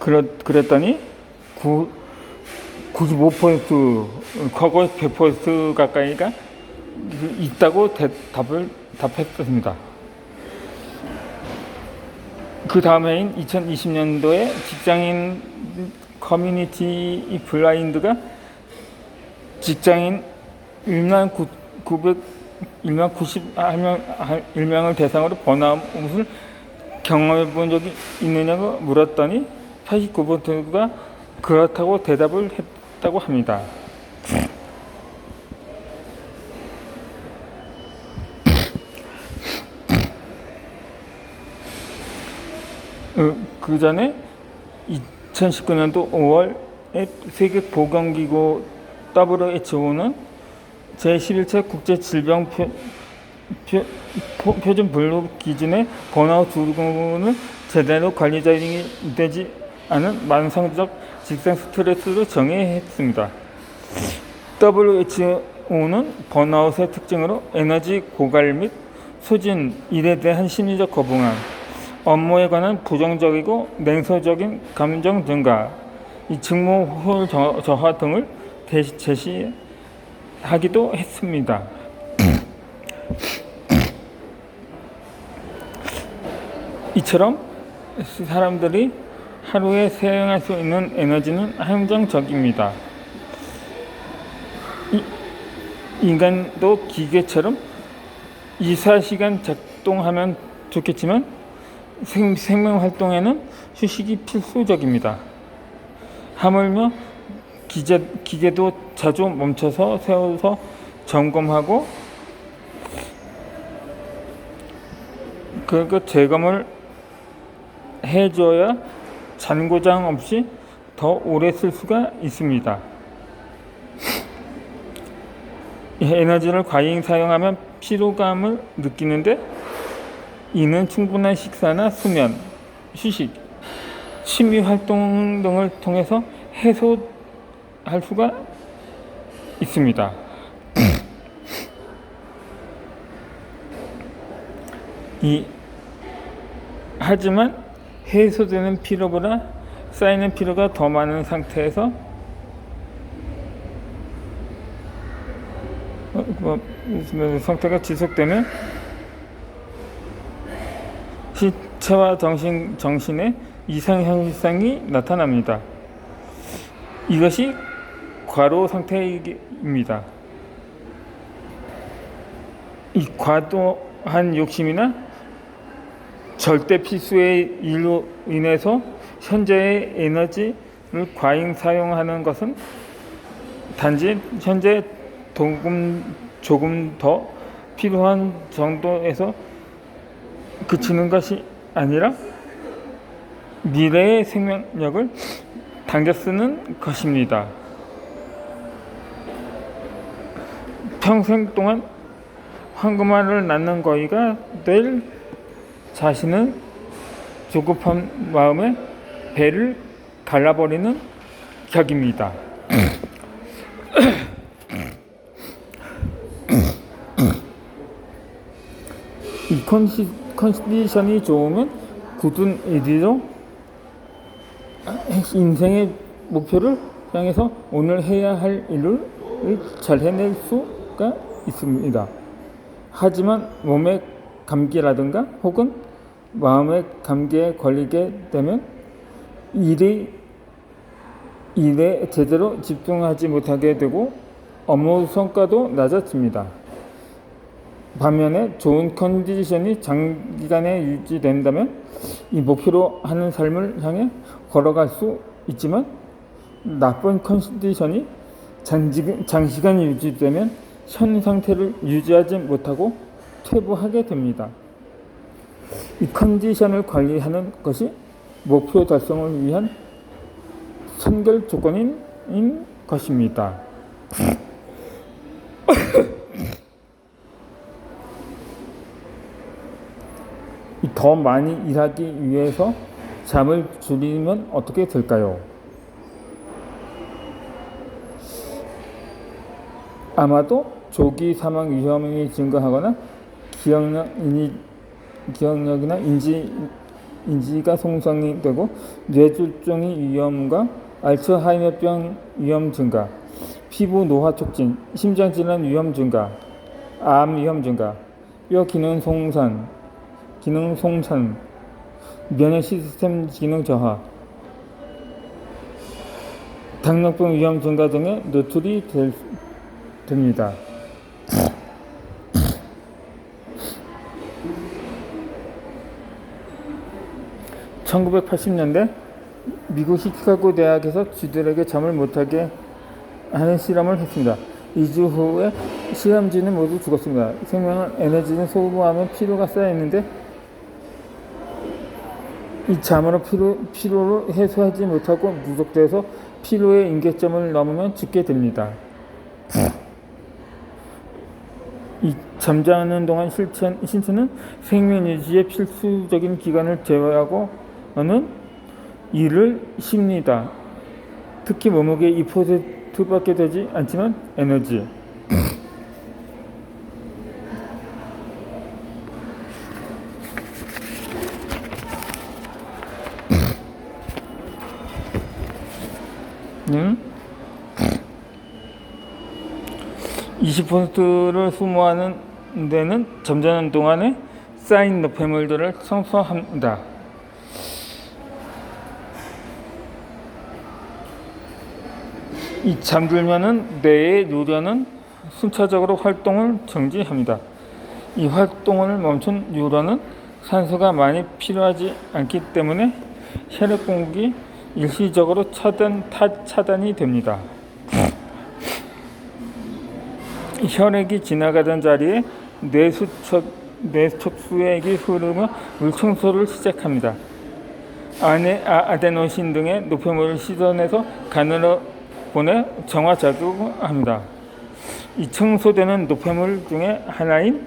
그랬더니 95% 과거 100% 가까이가 있다고 답했습니다. 그 다음 해인 2020년도에 직장인 커뮤니티 블라인드가 직장인 1만 91명을 대상으로 번아웃을 경험해 본 적이 있느냐고 물었더니 89%가 그렇다고 대답을 했다고 합니다. 그 전에 2019년도 5월에 세계보건기구 WHO는 제11차 국제질병 표준 분류 기준의 번아웃 증후군을 제대로 관리되지 않은 만성적 직장 스트레스로 정의했습니다. WHO는 번아웃의 특징으로 에너지 고갈 및 소진, 일에 대한 심리적 거부감, 업무에 관한 부정적이고 냉소적인 감정 증가, 이 직무 효율 저하 등을 제시하기도 했습니다. 이처럼 사람들이 하루에 사용할 수 있는 에너지는 한정적입니다. 인간도 기계처럼 24시간 작동하면 좋겠지만 생명 활동에는 휴식이 필수적입니다. 하물며 기계도 자주 멈춰서 세워서 점검하고 그 점검을 해줘야 잔고장 없이 더 오래 쓸 수가 있습니다. 에너지를 과잉 사용하면 피로감을 느끼는데 이는 충분한 식사나 수면, 휴식, 취미 활동 등을 통해서 해소할 수가 있습니다. 하지만 해소되는 피로보다 쌓이는 피로가 더 많은 상태에서 상태가 지속되면 신체와 정신의 이상 현상이 나타납니다. 이것이 과로 상태입니다. 이 과도한 욕심이나 절대 필수의 일로 인해서 현재의 에너지를 과잉 사용하는 것은 단지 현재 조금 더 필요한 정도에서 그치는 것이 아니라 미래의 생명력을 당겨 쓰는 것입니다. 평생 동안 황금알을 낳는 거위가 될 자신은 조급한 마음에 배를 갈라버리는 격입니다. 이 컨디션이 좋으면 굳은 의지로 인생의 목표를 향해서 오늘 해야 할 일을 잘 해낼 수가 있습니다. 하지만 몸의 감기라든가 혹은 마음의 감기에 걸리게 되면 일에 제대로 집중하지 못하게 되고 업무 성과도 낮아집니다. 반면에 좋은 컨디션이 장기간에 유지된다면 이 목표로 하는 삶을 향해 걸어갈 수 있지만 나쁜 컨디션이 장시간 유지되면 현 상태를 유지하지 못하고 퇴보하게 됩니다. 이 컨디션을 관리하는 것이 목표 달성을 위한 선결 조건인 것입니다. 더 많이 일하기 위해서 잠을 줄이면 어떻게 될까요? 아마도 조기 사망 위험이 증가하거나 기억력이나 인지 인지가 손상이 되고 뇌졸중의 위험과 알츠하이머병 위험 증가, 피부 노화 촉진, 심장질환 위험 증가, 암 위험 증가, 뼈 기능 손상, 면역 시스템 기능 저하, 당뇨병 위험 증가 등에 노출이 됩니다. (1980년대) 미국 시카고 대학에서 쥐들에게 잠을 못하게 하는 실험을 했습니다. 2주 후에 실험쥐는 모두 죽었습니다. 생명은 에너지는 소모하면 피로가 쌓였는데 이 잠으로 피로를 해소하지 못하고 누적되어서 피로의 임계점을 넘으면 죽게 됩니다. 이 잠자는 동안 신체는 생명 유지의 필수적인 기관을 제어하고는 일을 쉽니다. 특히 몸무게 2%밖에 되지 않지만 에너지. 는 20%를 소모하는 데는 잠자는 동안에 쌓인 노폐물들을 청소합니다. 이 잠들면은 뇌의 뉴런은 순차적으로 활동을 정지합니다. 이 활동을 멈춘 뉴런은 산소가 많이 필요하지 않기 때문에 혈액 공급이 일시적으로 차단이 됩니다. 혈액이 지나가던 자리에 뇌척수액이 흐르며 물청소를 시작합니다. 아데노신 등의 노폐물을 씻어내서 간으로 보내 정화작용을 합니다. 이 청소되는 노폐물 중에 하나인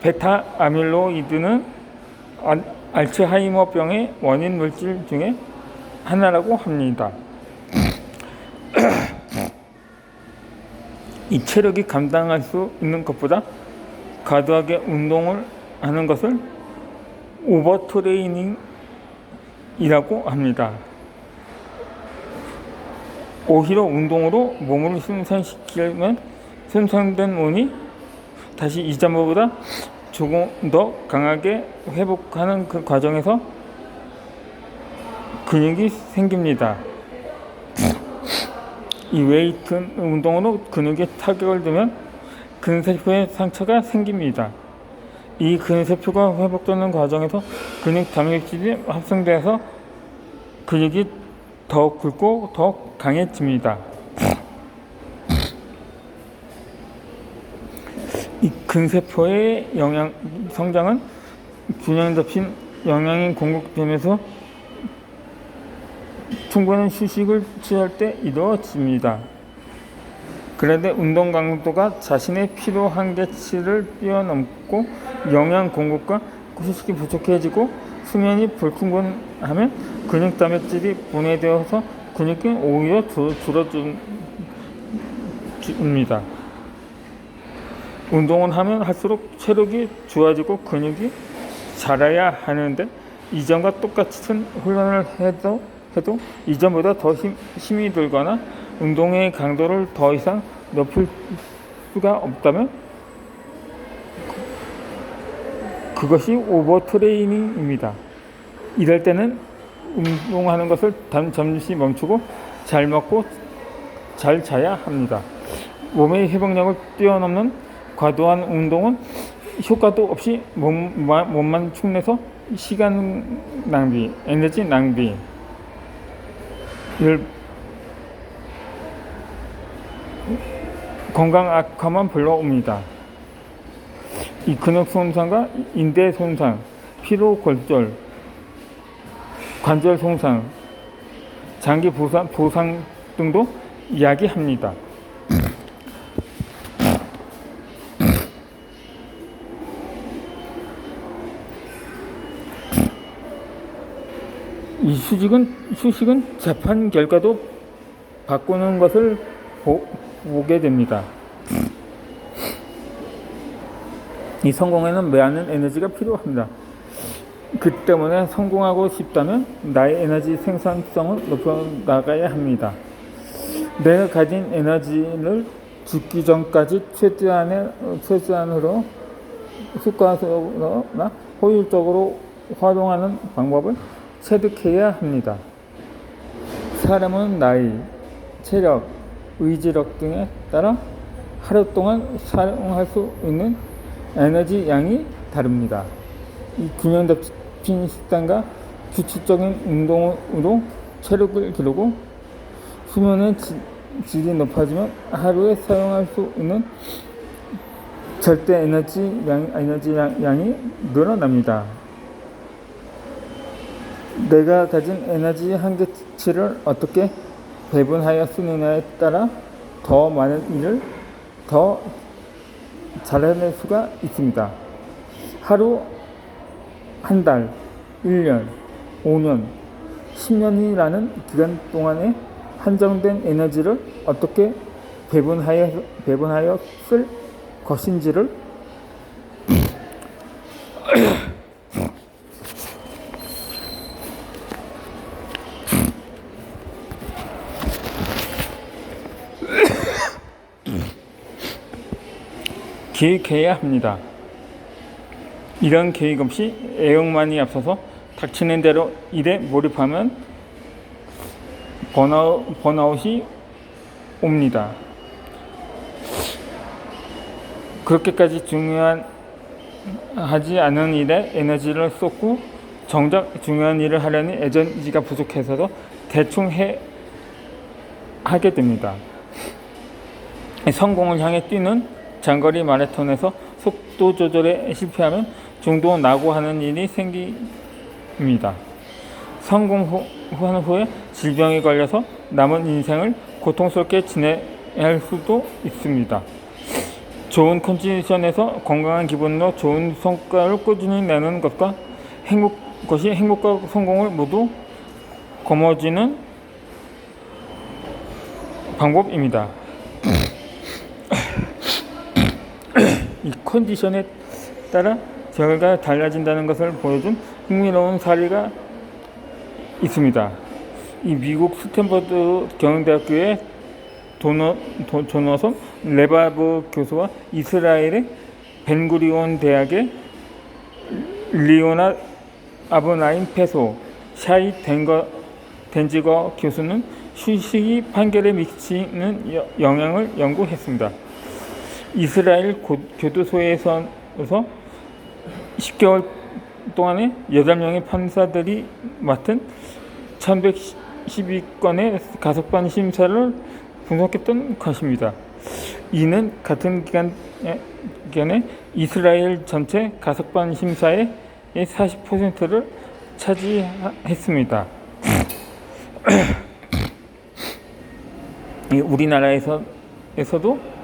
베타 아밀로이드는 알츠하이머병의 원인 물질 중에 하나라고 합니다. 이 체력이 감당할 수 있는 것보다 과도하게 운동을 하는 것을 오버트레이닝이라고 합니다. 오히려 운동으로 몸을 순산시키면 손상된 몸이 다시 이전보다 조금 더 강하게 회복하는 그 과정에서 근육이 생깁니다. 이 웨이트 운동으로 근육에 타격을 주면 근세포에 상처가 생깁니다. 이 근세포가 회복되는 과정에서 근육 단백질이 합성돼서 근육이 더 굵고 더 강해집니다. 이 근세포의 성장은 균형 잡힌 영양이 공급되면서 충분한 휴식을 취할 때 이루어집니다. 그런데 운동 강도가 자신의 피로 한계치를 뛰어넘고 영양 공급과 휴식이 부족해지고 수면이 불충분하면 근육 단백질이 분해되어서 근육이 오히려 줄어듭니다. 운동을 하면 할수록 체력이 좋아지고 근육이 자라야 하는데 이전과 똑같은 훈련을 해도 이전보다 더 힘이 들거나 운동의 강도를 더 이상 높일 수가 없다면 그것이 오버트레이닝입니다. 이럴 때는 운동하는 것을 잠시 멈추고 잘 먹고 잘 자야 합니다. 몸의 회복력을 뛰어넘는 과도한 운동은 효과도 없이 몸만 축내서 시간 낭비, 에너지 낭비, 건강 악화만 불러옵니다. 이 근육 손상과 인대 손상, 피로 골절, 관절 손상, 장기 부상 등도 이야기합니다. 이 휴식은 재판 결과도 바꾸는 것을 보게 됩니다. 이 성공에는 많은 에너지가 필요합니다. 그 때문에 성공하고 싶다면 나의 에너지 생산성을 높여나가야 합니다. 내가 가진 에너지를 죽기 전까지 최대한으로 습관적으로나 효율적으로 활용하는 방법을 체득해야 합니다. 사람은 나이, 체력, 의지력 등에 따라 하루 동안 사용할 수 있는 에너지 양이 다릅니다. 이 균형 잡힌 식단과 규칙적인 운동으로 체력을 기르고 수면의 질이 높아지면 하루에 사용할 수 있는 절대 에너지 양이 늘어납니다. 내가 가진 에너지 한계치를 어떻게 배분하여 쓰느냐에 따라 더 많은 일을 더 잘해낼 수가 있습니다. 하루, 한 달, 1년, 5년, 10년이라는 기간 동안에 한정된 에너지를 어떻게 배분하여 쓸 것인지를 계획해야 합니다. 이런 계획 없이 애욕만이 앞서서 닥치는 대로 일에 몰입하면 번아웃이 옵니다. 그렇게까지 중요하지 않은 일에 에너지를 쏟고 정작 중요한 일을 하려니 에너지가 부족해서도 대충 하게 됩니다. 성공을 향해 뛰는 장거리 마라톤에서 속도 조절에 실패하면 중도 낙오하는 일이 생깁니다. 성공 후에 질병에 걸려서 남은 인생을 고통스럽게 지내야 할 수도 있습니다. 좋은 컨디션에서 건강한 기분으로 좋은 성과를 꾸준히 내는 것과 행복과 성공을 모두 거머쥐는 방법입니다. 이 컨디션에 따라 결과가 달라진다는 것을 보여준 흥미로운 사례가 있습니다. 이 미국 스탠퍼드 경영대학교의 조너선 레바브 교수와 이스라엘의 벤구리온 대학의 리오나 아브나임 페소 샤이 덴지거 교수는 휴식이 판결에 미치는 영향을 연구했습니다. 이스라엘 교도소에서 10개월 동안에 8명의 판사들이 맡은 1112건의 가석방 심사를 분석했던 것입니다. 이는 같은 기간에 이스라엘 전체 가석방 심사의 40%를 차지했습니다. 우리나라에서도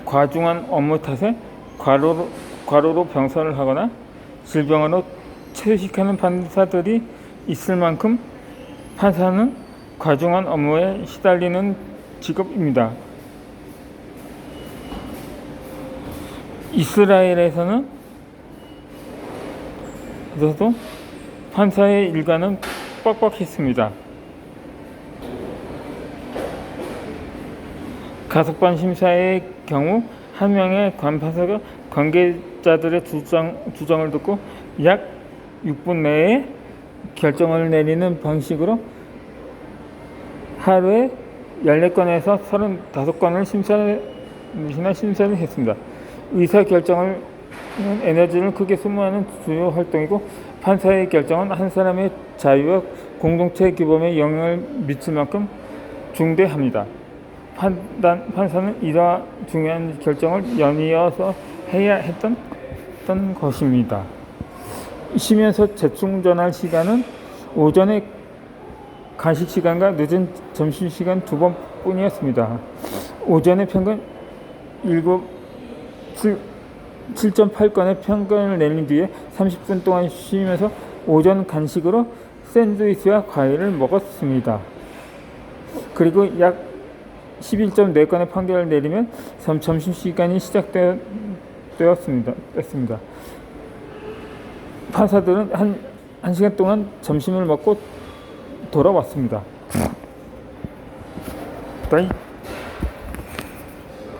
과중한 업무 탓에 과로로 병선을 하거나 질병으로 퇴직하는 판사들이 있을 만큼 판사는 과중한 업무에 시달리는 직업입니다. 이스라엘에서도 판사의 일과는 빡빡했습니다. 가석방 심사의 경우 한 명의 관판사가 관계자들의 주장을 듣고 약 6분 내에 결정을 내리는 방식으로 하루에 14건에서 35건을 심사를 했습니다. 의사결정은 에너지를 크게 소모하는 주요 활동이고 판사의 결정은 한 사람의 자유와 공동체 규범에 영향을 미칠 만큼 중대합니다. 판사는 이러한 중요한 결정을 연이어서 해야 했던 것입니다. 쉬면서 재충전할 시간은 오전에 간식 시간과 늦은 점심 시간 2번뿐이었습니다. 오전에 평균 7.8건의 평균을 내린 뒤에 30분 동안 쉬면서 오전 간식으로 샌드위치와 과일을 먹었습니다. 그리고 약 11.4건의 판결을 내리면 점심시간이 시작되었습니다. 판사들은 한 1시간 동안 점심을 먹고 돌아왔습니다. 빠이.